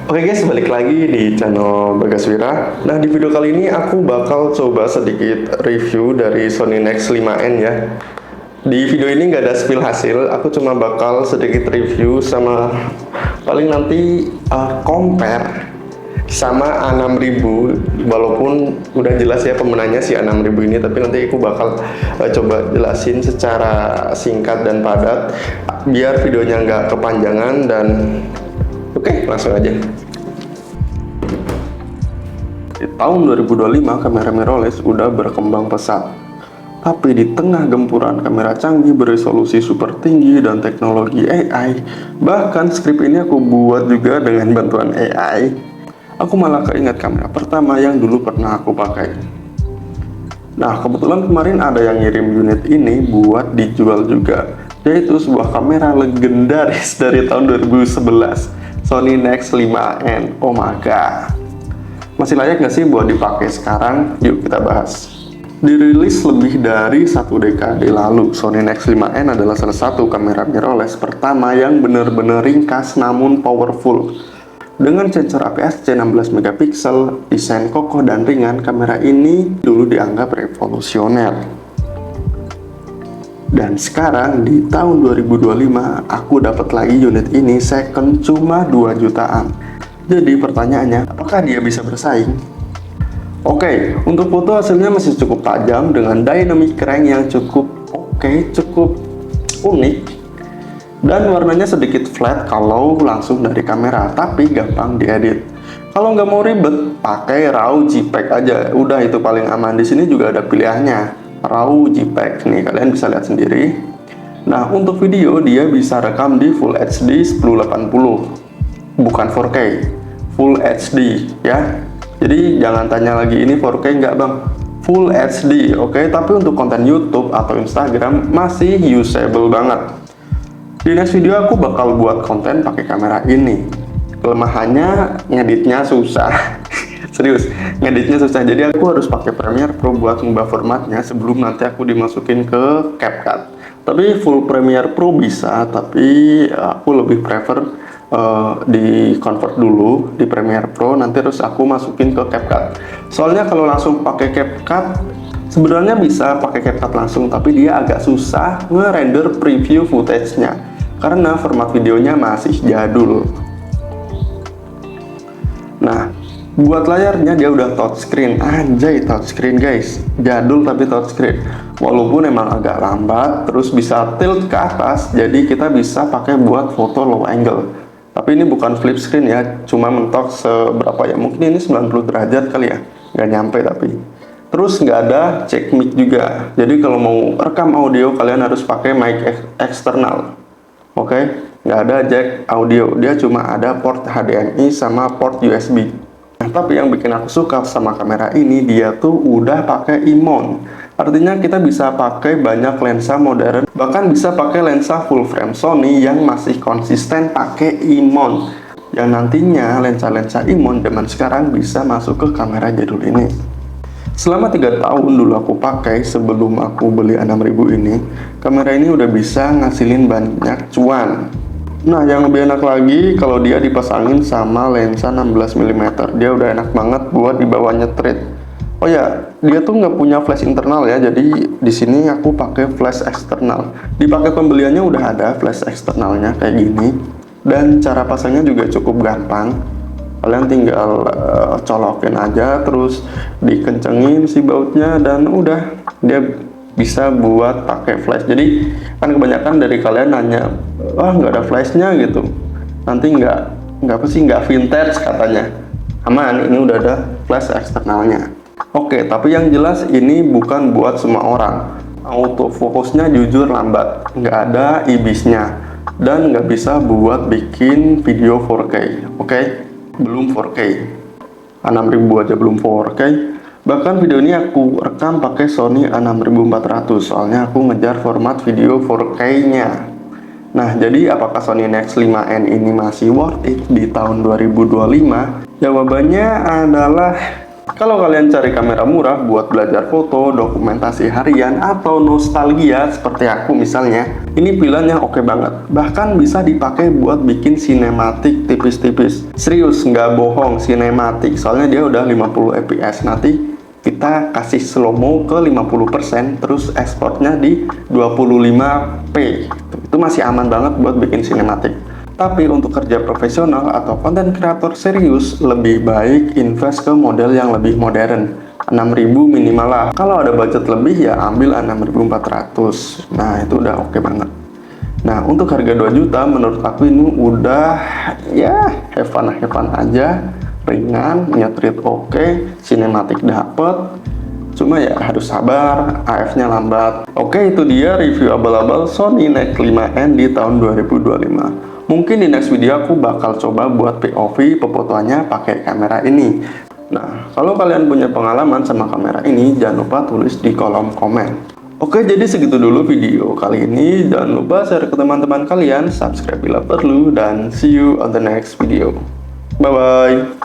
Oke guys, balik lagi di channel Bagaswira. Nah, di video kali ini aku bakal coba sedikit review dari Sony Nex 5N ya. Di video ini nggak ada spill hasil, aku cuma bakal sedikit review sama paling nanti compare sama A6000. Walaupun udah jelas ya pemenangnya si A6000 ini, tapi nanti aku bakal coba jelasin secara singkat dan padat biar videonya nggak kepanjangan. Dan oke, langsung aja. Di tahun 2025, kamera mirrorless udah berkembang pesat. Tapi di tengah gempuran kamera canggih beresolusi super tinggi dan teknologi AI, bahkan skrip ini aku buat juga dengan bantuan AI, aku malah keinget kamera pertama yang dulu pernah aku pakai. Nah, kebetulan kemarin ada yang ngirim unit ini buat dijual juga, yaitu sebuah kamera legendaris dari tahun 2011, Sony Nex 5N. Oh my god, masih layak nggak sih buat dipakai sekarang? Yuk kita bahas. Dirilis lebih dari satu dekade lalu, Sony Nex 5N adalah salah satu kamera mirrorless pertama yang benar-benar ringkas namun powerful. Dengan sensor APS-C 16 megapiksel, desain kokoh dan ringan, kamera ini dulu dianggap revolusioner. Dan sekarang di tahun 2025, aku dapat lagi unit ini second cuma 2 jutaan. Jadi pertanyaannya, apakah dia bisa bersaing? Oke, untuk foto hasilnya masih cukup tajam dengan dynamic range yang cukup cukup unik. Dan warnanya sedikit flat kalau langsung dari kamera, tapi gampang diedit. Kalau nggak mau ribet, pakai RAW JPEG aja. Udah, itu paling aman. Di sini juga ada pilihannya, RAW JPEG. Nih, kalian bisa lihat sendiri. Nah, untuk video dia bisa rekam di Full HD 1080, bukan 4K, Full HD ya. Jadi jangan tanya lagi ini 4K nggak bang, Full HD. Oke, tapi untuk konten YouTube atau Instagram masih usable banget. Di next video aku bakal buat konten pakai kamera ini. Kelemahannya ngeditnya susah. Serius, ngeditnya susah. Jadi aku harus pakai Premiere Pro buat ngubah formatnya sebelum nanti aku dimasukin ke CapCut. Tapi full Premiere Pro bisa, tapi aku lebih prefer di convert dulu di Premiere Pro, nanti terus aku masukin ke CapCut. Soalnya kalau langsung pakai CapCut sebenarnya bisa pakai CapCut langsung, tapi dia agak susah nge-render preview footage-nya karena format videonya masih jadul. Nah, buat layarnya dia udah touchscreen. Anjay, touchscreen guys, jadul tapi touchscreen. Walaupun emang agak lambat, terus bisa tilt ke atas, jadi kita bisa pakai buat foto low angle. Tapi ini bukan flip screen ya, cuma mentok seberapa ya, mungkin ini 90 derajat kali ya, nggak nyampe tapi. Terus nggak ada cek mic juga, jadi kalau mau rekam audio kalian harus pakai mic eksternal. Oke, nggak ada jack audio, dia cuma ada port HDMI sama port USB. Nah, tapi yang bikin aku suka sama kamera ini, dia tuh udah pakai e-mount. Artinya kita bisa pakai banyak lensa modern, bahkan bisa pakai lensa full frame Sony yang masih konsisten pakai e-mount. Yang nantinya lensa-lensa e-mount zaman sekarang bisa masuk ke kamera jadul ini. Selama 3 tahun dulu aku pakai sebelum aku beli A6000 ini, kamera ini udah bisa ngasilin banyak cuan. Nah, yang lebih enak lagi kalau dia dipasangin sama lensa 16mm, dia udah enak banget buat dibawa nyetrit. Oh ya, dia tuh nggak punya flash internal ya, jadi di sini aku pakai flash eksternal. Di paket pembeliannya udah ada flash eksternalnya kayak gini, dan cara pasangnya juga cukup gampang. Kalian tinggal colokin aja, terus dikencengin si bautnya, dan udah dia bisa buat pakai flash. Jadi kan kebanyakan dari kalian nanya, wah nggak ada flashnya gitu, nanti nggak vintage katanya. Aman, ini udah ada flash eksternalnya. Oke, tapi yang jelas ini bukan buat semua orang. Autofokusnya jujur lambat, nggak ada IBIS-nya, dan nggak bisa buat bikin video 4K. Oke, belum 4K. A6000 aja belum 4K. Bahkan video ini aku rekam pakai Sony A6400, soalnya aku ngejar format video 4K-nya. Nah, jadi apakah Sony Nex 5N ini masih worth it di tahun 2025? Jawabannya adalah Kalau kalian cari kamera murah buat belajar foto, dokumentasi harian, atau nostalgia seperti aku misalnya, ini pilihan yang oke banget. Bahkan bisa dipakai buat bikin sinematik tipis-tipis. Serius, nggak bohong, sinematik. Soalnya dia udah 50 fps. Nanti kita kasih slow-mo ke 50%, terus ekspornya di 25p. Itu masih aman banget buat bikin sinematik. Tapi untuk kerja profesional atau konten kreator serius, lebih baik invest ke model yang lebih modern. 6.000 minimal lah. Kalau ada budget lebih ya ambil 6.400. Nah, itu udah oke banget. Nah, untuk harga 2 juta menurut aku ini udah ya have fun aja, ringan, nyetrit oke, sinematik dapet. Cuma ya harus sabar, AF-nya lambat. Oke, itu dia review abal-abal Sony NEX 5N di tahun 2025. Mungkin di next video aku bakal coba buat POV pefotoannya pakai kamera ini. Nah, kalau kalian punya pengalaman sama kamera ini, jangan lupa tulis di kolom komen. Oke, jadi segitu dulu video kali ini. Jangan lupa share ke teman-teman kalian, subscribe bila perlu, dan see you on the next video. Bye-bye.